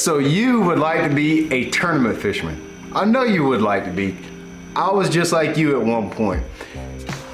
So you would like to be a tournament fisherman. I know you would like to be. I was just like you at one point.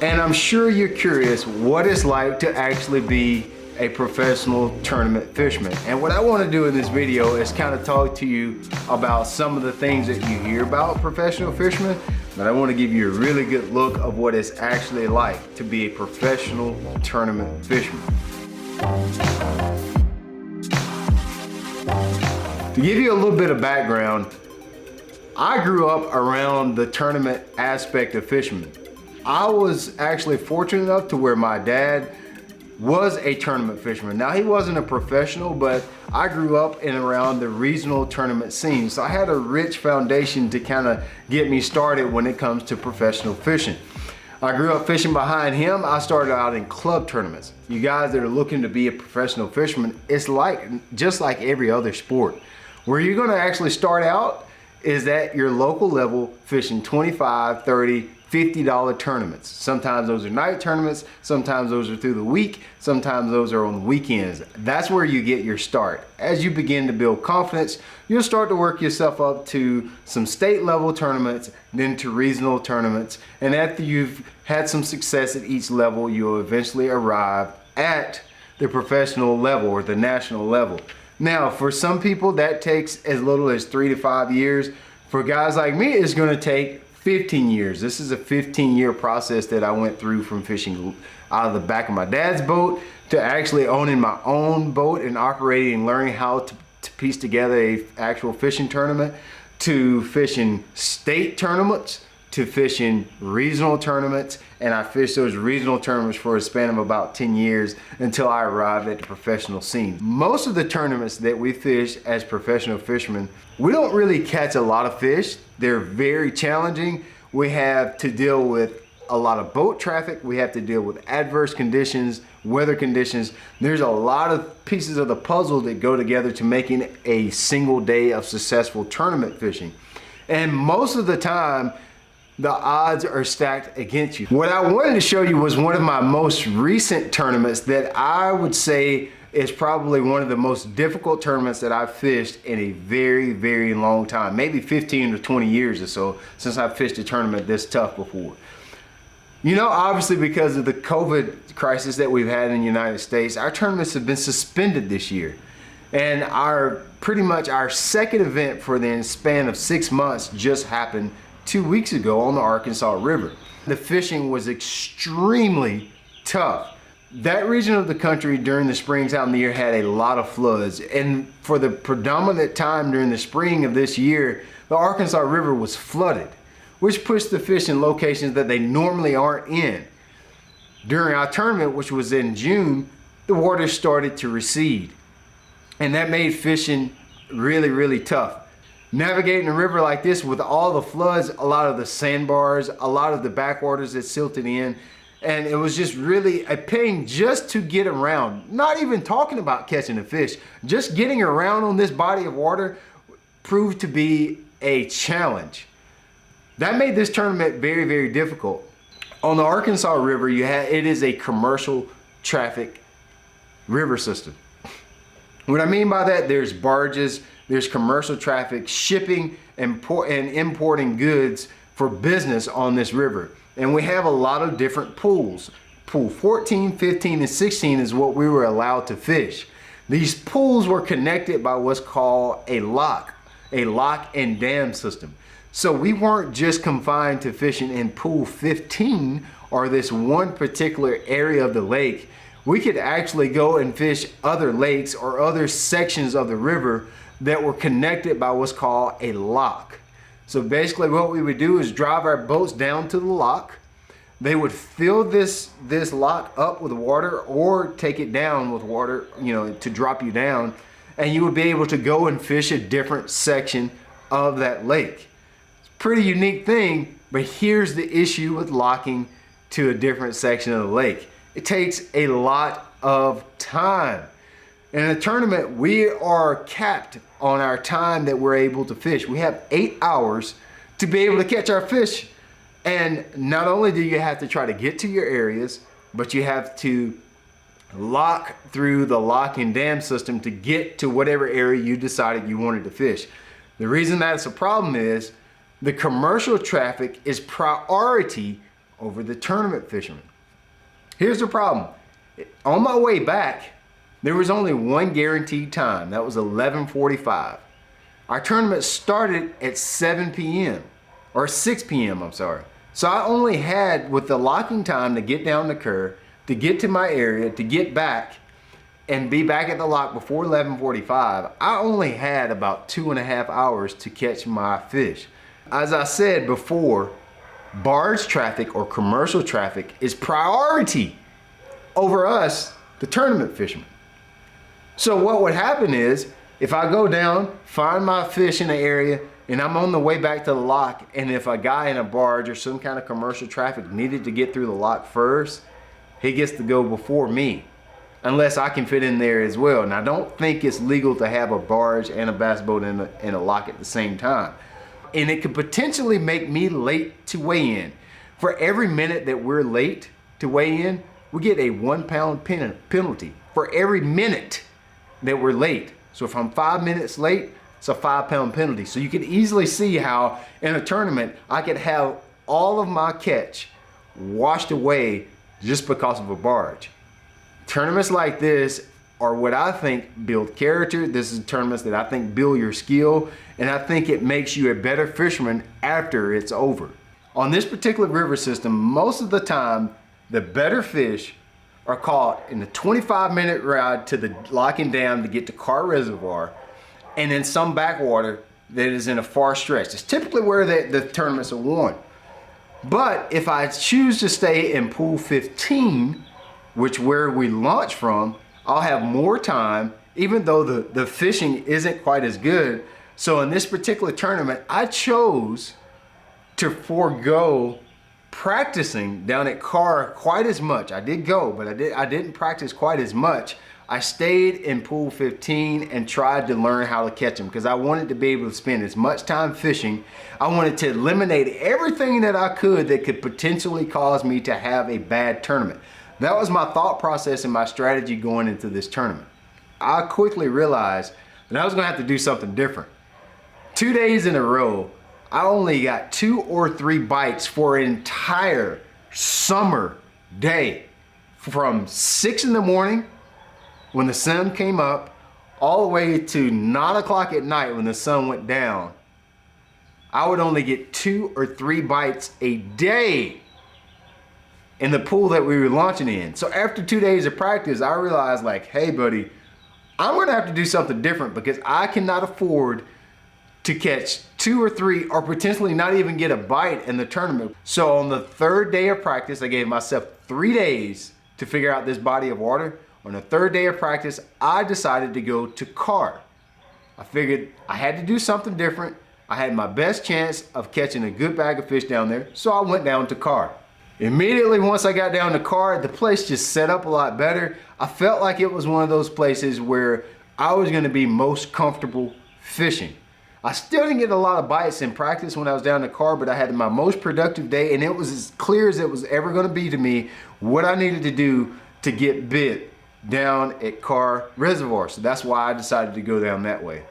And I'm sure you're curious what it's like to actually be a professional tournament fisherman. And what I want to do in this video is kind of talk to you about some of the things that you hear about professional fishermen, but I want to give you a really good look of what it's actually like to be a professional tournament fisherman. To give you a little bit of background, I grew up around the tournament aspect of fishing. I was actually fortunate enough to where my dad was a tournament fisherman. Now, he wasn't a professional, but I grew up in around the regional tournament scene. So I had a rich foundation to kind of get me started when it comes to professional fishing. I grew up fishing behind him. I started out in club tournaments. You guys that are looking to be a professional fisherman, it's just like every other sport. Where you're gonna actually start out is at your local level fishing $25, $30, $50 tournaments. Sometimes those are night tournaments, sometimes those are through the week, sometimes those are on the weekends. That's where you get your start. As you begin to build confidence, you'll start to work yourself up to some state level tournaments, then to regional tournaments. And after you've had some success at each level, you'll eventually arrive at the professional level or the national level. Now, for some people that takes as little as 3 to 5 years. For guys like me, it's gonna take 15 years. This is a 15-year process that I went through from fishing out of the back of my dad's boat to actually owning my own boat and operating and learning how to piece together a actual fishing tournament, to fishing state tournaments, to fishing regional tournaments. And I fished those regional tournaments for a span of about 10 years until I arrived at the professional scene. Most of the tournaments that we fish as professional fishermen, we don't really catch a lot of fish. They're very challenging. We have to deal with a lot of boat traffic. We have to deal with adverse conditions, weather conditions. There's a lot of pieces of the puzzle that go together to making a single day of successful tournament fishing. And most of the time, the odds are stacked against you. What I wanted to show you was one of my most recent tournaments that I would say is probably one of the most difficult tournaments that I've fished in a very, very long time. Maybe 15 or 20 years or so since I've fished a tournament this tough before. You know, obviously because of the COVID crisis that we've had in the United States, our tournaments have been suspended this year. And pretty much our second event for the span of 6 months just happened 2 weeks ago on the Arkansas River. The fishing was extremely tough. That region of the country during the spring time of the year had a lot of floods. And for the predominant time during the spring of this year, the Arkansas River was flooded, which pushed the fish in locations that they normally aren't in. During our tournament, which was in June, the water started to recede. And that made fishing really, really tough. Navigating a river like this with all the floods, a lot of the sandbars, a lot of the backwaters that silted in, and it was just really a pain just to get around. Not even talking about catching a fish, just getting around on this body of water proved to be a challenge. That made this tournament very, very difficult. On the Arkansas River, it is a commercial traffic river system. What I mean by that, there's barges, there's commercial traffic, shipping and importing goods for business on this river. And we have a lot of different pools. Pool 14, 15, and 16 is what we were allowed to fish. These pools were connected by what's called a lock and dam system. So we weren't just confined to fishing in pool 15 or this one particular area of the lake. We could actually go and fish other lakes or other sections of the river that were connected by what's called a lock. So basically what we would do is drive our boats down to the lock. They would fill this lock up with water or take it down with water, to drop you down, and you would be able to go and fish a different section of that lake. It's a pretty unique thing, but here's the issue with locking to a different section of the lake. It takes a lot of time. In a tournament, we are capped on our time that we're able to fish. We have 8 hours to be able to catch our fish. And not only do you have to try to get to your areas, but you have to lock through the lock and dam system to get to whatever area you decided you wanted to fish. The reason that's a problem is the commercial traffic is priority over the tournament fishermen. Here's the problem. On my way back, there was only one guaranteed time. That was 11:45. Our tournament started at 7 p.m. or 6 p.m. I'm sorry. So I only had, with the locking time to get down the 𝗙, to get to my area, to get back and be back at the lock before 11:45, I only had about 2.5 hours to catch my fish. As I said before, barge traffic or commercial traffic is priority over us, the tournament fishermen. So what would happen is, if I go down, find my fish in the area, and I'm on the way back to the lock, and if a guy in a barge or some kind of commercial traffic needed to get through the lock first, he gets to go before me, unless I can fit in there as well. And I don't think it's legal to have a barge and a bass boat in a lock at the same time. And it could potentially make me late to weigh in. For every minute that we're late to weigh in, we get a 1 pound penalty for every minute that we're late. So if I'm 5 minutes late, it's a 5 pound penalty. So you can easily see how in a tournament, I could have all of my catch washed away just because of a barge. Tournaments like this are what I think build character. This is tournaments that I think build your skill, and I think it makes you a better fisherman after it's over. On this particular river system, most of the time, the better fish are caught in the 25-minute ride to the locking dam to get to 𝗙 Reservoir, and in some backwater that is in a far stretch. It's typically where the tournaments are won. But if I choose to stay in pool 15, which where we launch from, I'll have more time, even though the fishing isn't quite as good. So in this particular tournament, I chose to forego practicing down at 𝗙 quite as much. I did go, but I didn't practice quite as much. I stayed in pool 15 and tried to learn how to catch them because I wanted to be able to spend as much time fishing. I wanted to eliminate everything that I could that could potentially cause me to have a bad tournament. That was my thought process and my strategy going into this tournament. I quickly realized that I was gonna have to do something different. 2 days in a row, I only got 2 or 3 bites for an entire summer day. From 6 in the morning when the sun came up, all the way to 9 o'clock at night when the sun went down, I would only get 2 or 3 bites a day in the pool that we were launching in. So after 2 days of practice, I realized like, hey buddy, I'm gonna have to do something different because I cannot afford to catch 2 or 3 or potentially not even get a bite in the tournament. So on the 3rd day of practice, I gave myself 3 days to figure out this body of water. On the 3rd day of practice, I decided to go to 𝗙. I figured I had to do something different. I had my best chance of catching a good bag of fish down there, so I went down to 𝗙. Immediately once I got down to 𝗙, the place just set up a lot better. I felt like it was one of those places where I was gonna be most comfortable fishing. I still didn't get a lot of bites in practice when I was down to 𝗙, but I had my most productive day, and it was as clear as it was ever gonna be to me what I needed to do to get bit down at 𝗙 Reservoir. So that's why I decided to go down that way.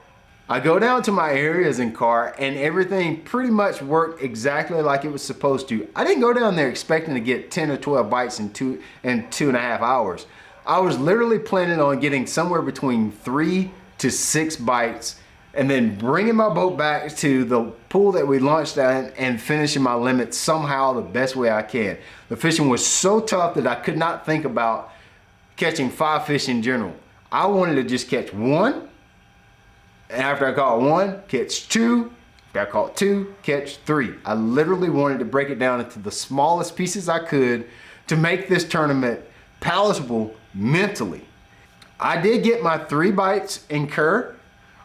I go down to my areas in 𝗙 and everything pretty much worked exactly like it was supposed to. I didn't go down there expecting to get 10 or 12 bites in 2.5 hours. I was literally planning on getting somewhere between 3 to 6 bites and then bringing my boat back to the pool that we launched at and finishing my limit somehow the best way I can. The fishing was so tough that I could not think about catching 5 fish in general. I wanted to just catch 1, and after I caught 1, catch 2, after I caught 2, catch 3. I literally wanted to break it down into the smallest pieces I could to make this tournament palatable mentally. I did get my 3 bites in 𝗙.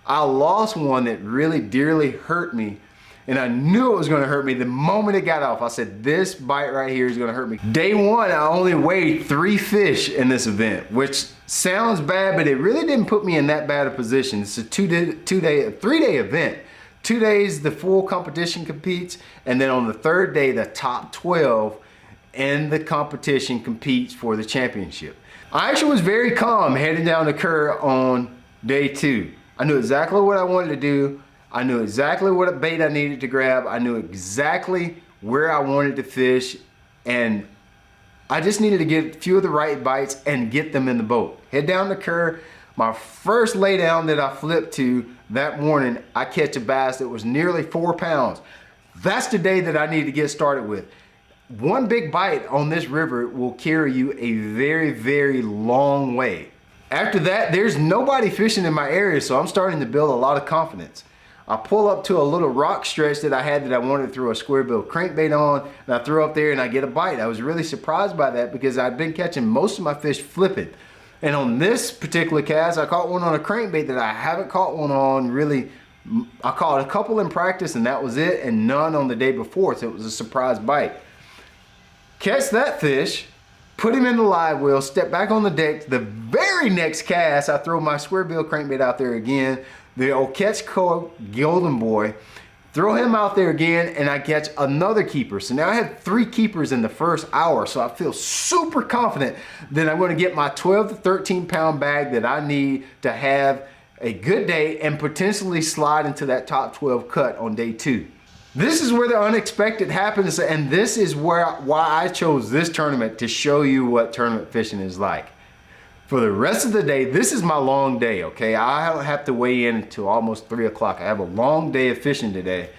I lost one that really dearly hurt me, and I knew it was gonna hurt me the moment it got off. I said, this bite right here is gonna hurt me. Day 1, I only weighed 3 fish in this event, which sounds bad, but it really didn't put me in that bad a position. It's a 3-day event. 2 days, the full competition competes, and then on the 3rd day, the top 12 in the competition competes for the championship. I actually was very calm heading down the 𝗙 on day 2. I knew exactly what I wanted to do. I knew exactly what bait I needed to grab. I knew exactly where I wanted to fish, and I just needed to get a few of the right bites and get them in the boat. Head down the 𝗙. My first laydown that I flipped to that morning, I catch a bass that was nearly 4 pounds. That's the day that I need to get started with. One big bite on this river will carry you a very, very long way. After that, there's nobody fishing in my area, so I'm starting to build a lot of confidence. I pull up to a little rock stretch that I had that I wanted to throw a square bill crankbait on, and I throw up there and I get a bite. I was really surprised by that because I'd been catching most of my fish flipping. And on this particular cast, I caught one on a crankbait that I haven't caught one on really. I caught a couple in practice and that was it, and none on the day before, so it was a surprise bite. Catch that fish, put him in the live well, step back on the deck. The very next cast, I throw my square bill crankbait out there again, the 𝗙𝗻𝗶𝗹𝗶, throw him out there again, and I catch another keeper. So now I had 3 keepers in the first hour, so I feel super confident that I'm going to get my 12 to 13 pound bag that I need to have a good day and potentially slide into that top 12 cut on day 2. This is where the unexpected happens, and this is why I chose this tournament to show you what tournament fishing is like. For the rest of the day, this is my long day, okay? I don't have to weigh in until almost 3 o'clock. I have a long day of fishing today,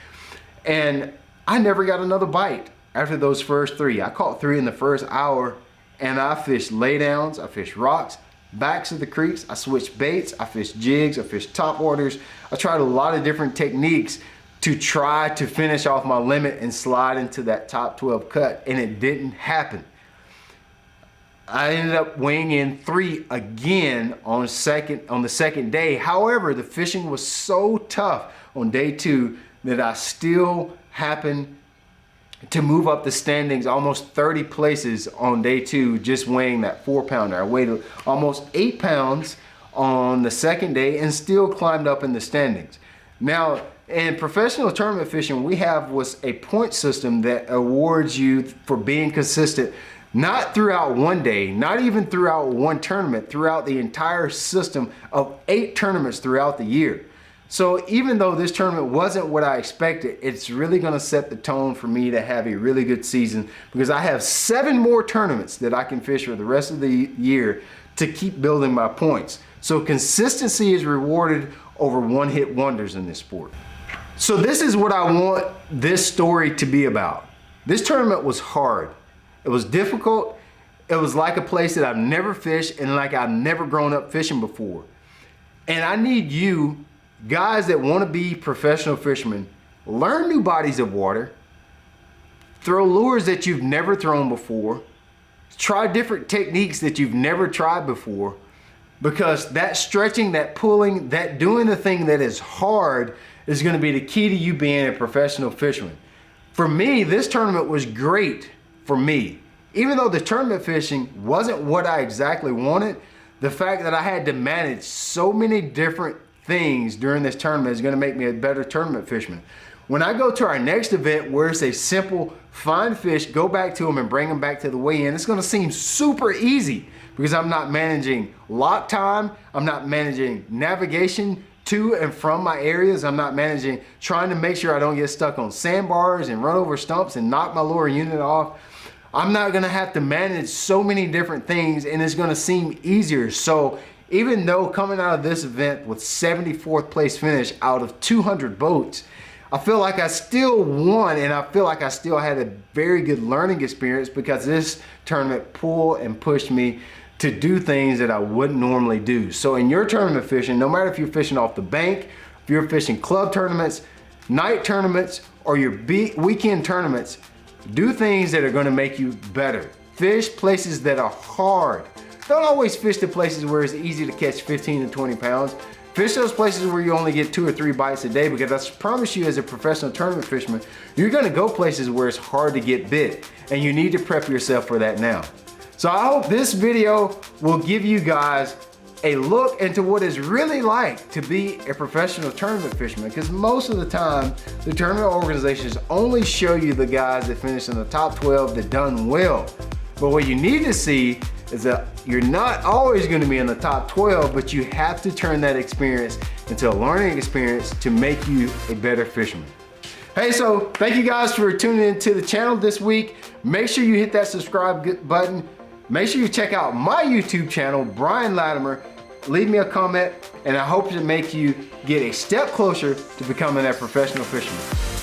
and I never got another bite after those first 3. I caught 3 in the first hour, and I fished laydowns, I fished rocks, backs of the creeks, I switched baits, I fished jigs, I fished top waters. I tried a lot of different techniques to try to finish off my limit and slide into that top 12 cut, and it didn't happen. I ended up weighing in 3 again on the second day. However, the fishing was so tough on day 2 that I still happened to move up the standings almost 30 places on day 2, just weighing that 4 pounder. I weighed almost 8 pounds on the second day and still climbed up in the standings. Now, in professional tournament fishing, we have a point system that awards you for being consistent, not throughout one day, not even throughout one tournament, throughout the entire system of 8 tournaments throughout the year. So even though this tournament wasn't what I expected, it's really gonna set the tone for me to have a really good season, because I have 7 more tournaments that I can fish for the rest of the year to keep building my points. So consistency is rewarded over one-hit wonders in this sport. So this is what I want this story to be about. This tournament was hard. It was difficult. It was like a place that I've never fished and like I've never grown up fishing before. And I need you guys that want to be professional fishermen, learn new bodies of water, throw lures that you've never thrown before, try different techniques that you've never tried before, because that stretching, that pulling, that doing the thing that is hard is going to be the key to you being a professional fisherman. For me, this tournament was great for me. Even though the tournament fishing wasn't what I exactly wanted, the fact that I had to manage so many different things during this tournament is going to make me a better tournament fisherman. When I go to our next event where it's a simple find fish, go back to them and bring them back to the weigh-in, it's going to seem super easy because I'm not managing lock time, I'm not managing navigation to and from my areas, I'm not managing trying to make sure I don't get stuck on sandbars and run over stumps and knock my lure unit off. I'm not gonna have to manage so many different things, and it's gonna seem easier. So even though coming out of this event with 74th place finish out of 200 boats, I feel like I still won, and I feel like I still had a very good learning experience because this tournament pulled and pushed me to do things that I wouldn't normally do. So in your tournament fishing, no matter if you're fishing off the bank, if you're fishing club tournaments, night tournaments, or your weekend tournaments, do things that are gonna make you better. Fish places that are hard. Don't always fish the places where it's easy to catch 15 to 20 pounds. Fish those places where you only get 2 or 3 bites a day, because I promise you, as a professional tournament fisherman, you're gonna go places where it's hard to get bit, and you need to prep yourself for that now. So I hope this video will give you guys a look into what it's really like to be a professional tournament fisherman, because most of the time, the tournament organizations only show you the guys that finish in the top 12 that done well. But what you need to see is a You're not always gonna be in the top 12, but you have to turn that experience into a learning experience to make you a better fisherman. Hey, so thank you guys for tuning into the channel this week. Make sure you hit that subscribe button. Make sure you check out my YouTube channel, Brian Latimer. Leave me a comment, and I hope to make you get a step closer to becoming a professional fisherman.